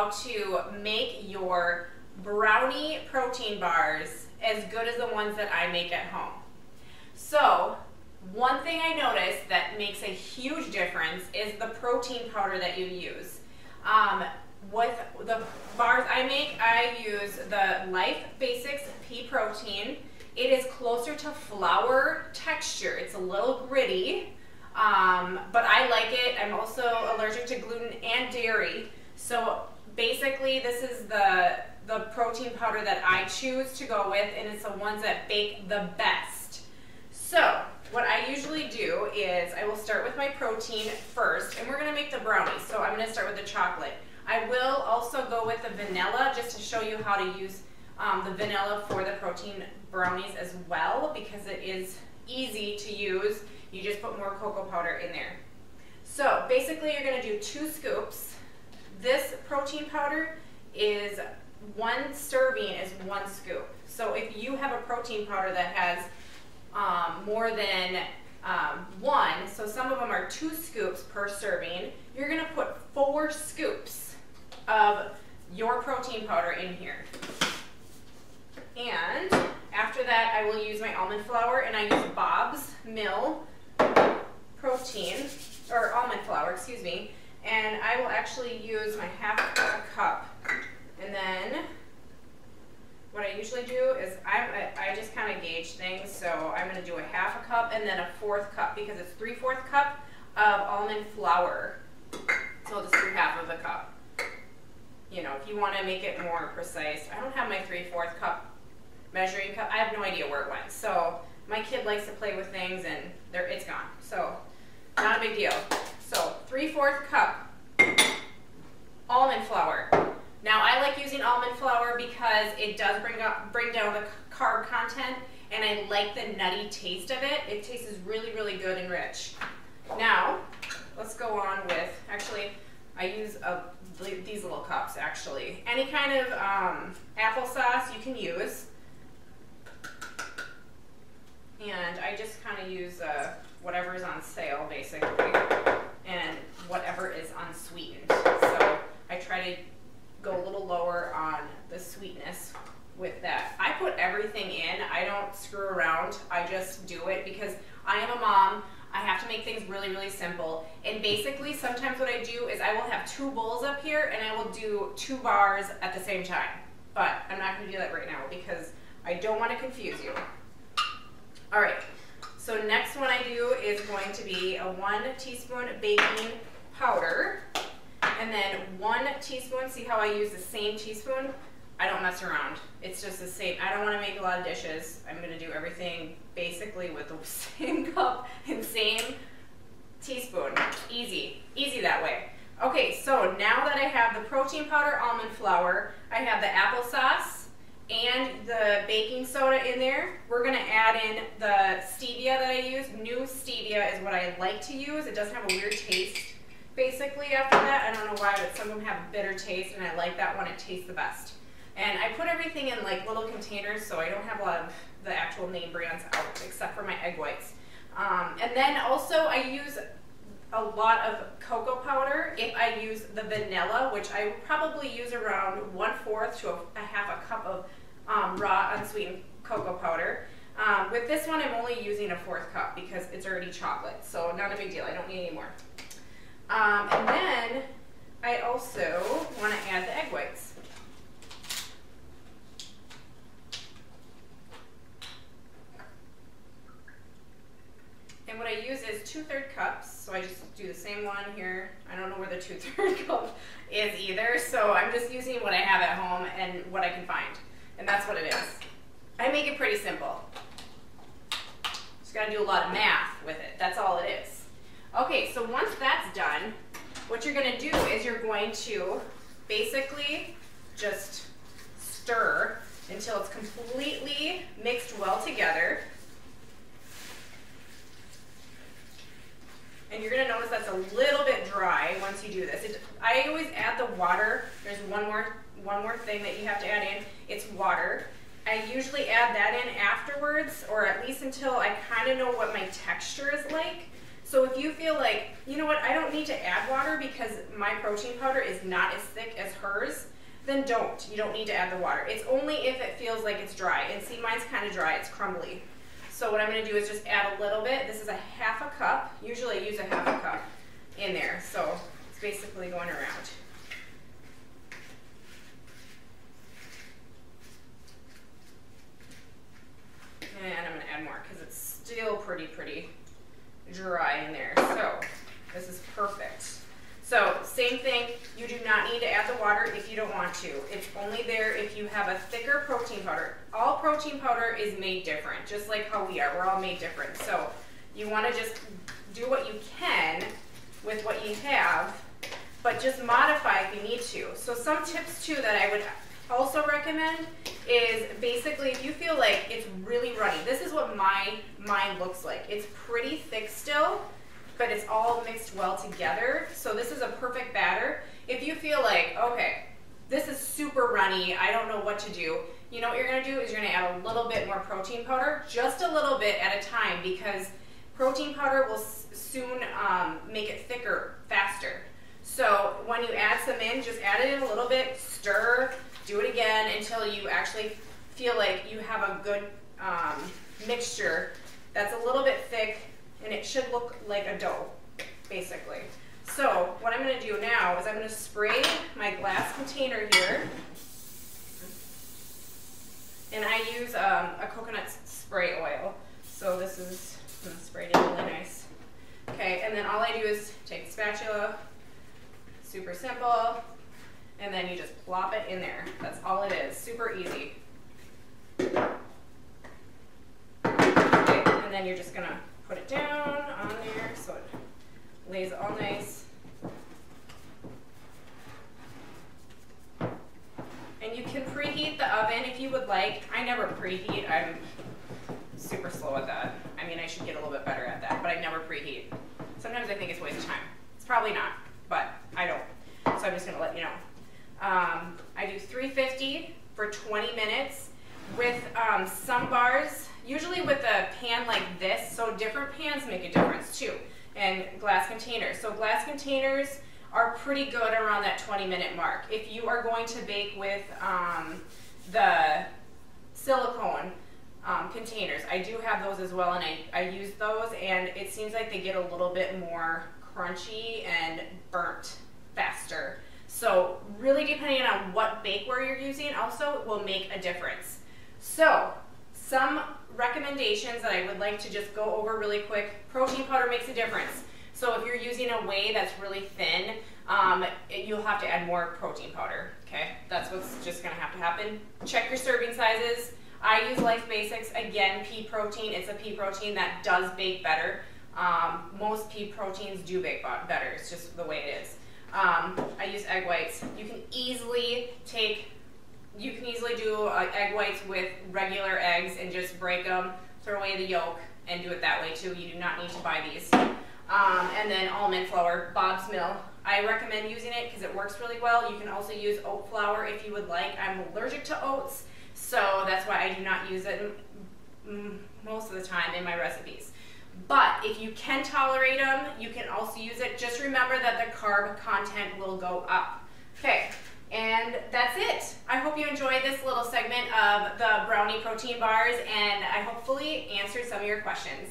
how to make your brownie protein bars as good as the ones that I make at home. So one thing I noticed that makes a huge difference is the protein powder that you use. With the bars I make, I use the Life Basics pea protein. It is closer to flour texture. It's a little gritty, but I like it. I'm also allergic to gluten and dairy. So basically this is the protein powder that I choose to go with, and it's the ones that bake the best. So what I usually do is I will start with my protein first, and we're going to make the brownies. So I'm going to start with the chocolate. I will also go with the vanilla just to show you how to use the vanilla for the protein brownies as well, because it is easy to use. You just put more cocoa powder in there. So basically you're going to do 2 scoops. This protein powder is 1 serving is 1 scoop. So if you have a protein powder that has more than 1, so some of them are 2 scoops per serving, you're going to put 4 scoops of your protein powder in here. And after that, I will use my almond flour, and I use Bob's Mill protein, or almond flour, excuse me, and I will actually use my half a cup. And then what I usually do is I just kind of gauge things, so I'm going to do a half a cup and then a 1/4 cup, because it's 3/4 cup of almond flour. So I'll just do half of the cup. You know, if you want to make it more precise. I don't have my 3/4 cup measuring cup. I have no idea where it went. So my kid likes to play with things, and it's gone. So not a big deal. So 3/4 cup almond flour. Now I like using almond flour because it does bring down the carb content, and I like the nutty taste of it. It tastes really, really good and rich. Now let's go on with, actually I use these little cups actually. Any kind of applesauce you can use. And I just kind of use whatever is on sale basically, and whatever is unsweetened. So I try to go a little lower on the sweetness with that. I put everything in. I don't screw around. I just do it because I am a mom. I have to make things really, really simple. And basically sometimes what I do is I will have 2 bowls up here, and I will do 2 bars at the same time. But I'm not going to do that right now because I don't want to confuse you. All right, so next one I do is going to be a 1 teaspoon baking powder, and then 1 teaspoon, see how I use the same teaspoon? I don't mess around. It's just the same. I don't want to make a lot of dishes. I'm going to do everything basically with the same cup and same teaspoon. Easy. Easy that way. Okay, so now that I have the protein powder, almond flour, I have the applesauce and the baking soda in there, we're going to add in the stevia that I use. New stevia is what I like to use. It doesn't have a weird taste basically after that. I don't know why, but some of them have a bitter taste, and I like that one. It tastes the best. And I put everything in like little containers, so I don't have a lot of the actual name brands out except for my egg whites. And then also I use a lot of cocoa powder if I use the vanilla, which I would probably use around 1/4 to a half a cup of raw unsweetened cocoa powder. With this one I'm only using a 1/4 cup because it's already chocolate, so not a big deal. I don't need any more. And then I also want to add the egg whites. And what I use is 2/3 cups, so I just do the same one here. I don't know where the 2/3 cup is either, so I'm just using what I have at home and what I can find. And that's what it is. I make it pretty simple. Just gotta do a lot of math with it. That's all it is. Okay, so once that's done, what you're gonna do is you're going to basically just stir until it's completely mixed well together. And you're going to notice that's a little bit dry once you do this. I always add the water. There's one more thing that you have to add in. It's water. I usually add that in afterwards, or at least until I kind of know what my texture is like. So if you feel like, you know what, I don't need to add water because my protein powder is not as thick as hers, then don't. You don't need to add the water. It's only if it feels like it's dry. And see, mine's kind of dry. It's crumbly. So what I'm going to do is just add a little bit. This is a half a cup. Usually I use a half a cup in there. So it's basically going around. And I'm going to add more because it's still pretty dry in there. So this is perfect. So same thing, you do not need to add the water if you don't want to. It's only there if you have a thicker protein powder. All protein powder is made different, just like how we are. We're all made different. So you want to just do what you can with what you have, but just modify if you need to. So some tips too that I would also recommend is basically if you feel like it's really runny, this is what mine looks like. It's pretty thick still, but it's all mixed well together. So this is a perfect batter. If you feel like, okay, this is super runny, I don't know what to do, you know what you're gonna do is you're gonna add a little bit more protein powder, just a little bit at a time, because protein powder will soon make it thicker faster. So when you add some in, just add it in a little bit, stir, do it again until you actually feel like you have a good mixture that's a little bit thick, and it should look like a dough, basically. So what I'm going to do now is I'm going to spray my glass container here. And I use a coconut spray oil. So this is, I'm going to spray it in really nice. Okay, and then all I do is take the spatula, super simple, and then you just plop it in there. That's all it is, super easy. Okay, and then you're just going to put it down on there so it lays all nice. And you can preheat the oven if you would like. I never preheat. I'm super slow at that. I mean, I should get a little bit better at that, but I never preheat. Sometimes I think it's a waste of time. It's probably not, but I don't. So I'm just going to let you know. I do 350 for 20 minutes with some bars, usually with a pan like this, so different pans make a difference too, and glass containers. So glass containers are pretty good around that 20-minute mark. If you are going to bake with the silicone containers, I do have those as well, and I use those, and it seems like they get a little bit more crunchy and burnt faster. So really depending on what bakeware you're using also will make a difference. So some recommendations that I would like to just go over really quick. Protein powder makes a difference. So if you're using a whey that's really thin, you'll have to add more protein powder, okay? That's what's just gonna have to happen. Check your serving sizes. I use Life Basics, again, pea protein. It's a pea protein that does bake better. Most pea proteins do bake better, it's just the way it is. I use egg whites. You can easily do egg whites with regular eggs and just break them, throw away the yolk, and do it that way too. You do not need to buy these. And then almond flour, Bob's Mill. I recommend using it because it works really well. You can also use oat flour if you would like. I'm allergic to oats, so that's why I do not use it most of the time in my recipes. But if you can tolerate them, you can also use it. Just remember that the carb content will go up. Okay, and that's it. I hope you enjoyed this little segment of the brownie protein bars, and I hopefully answered some of your questions.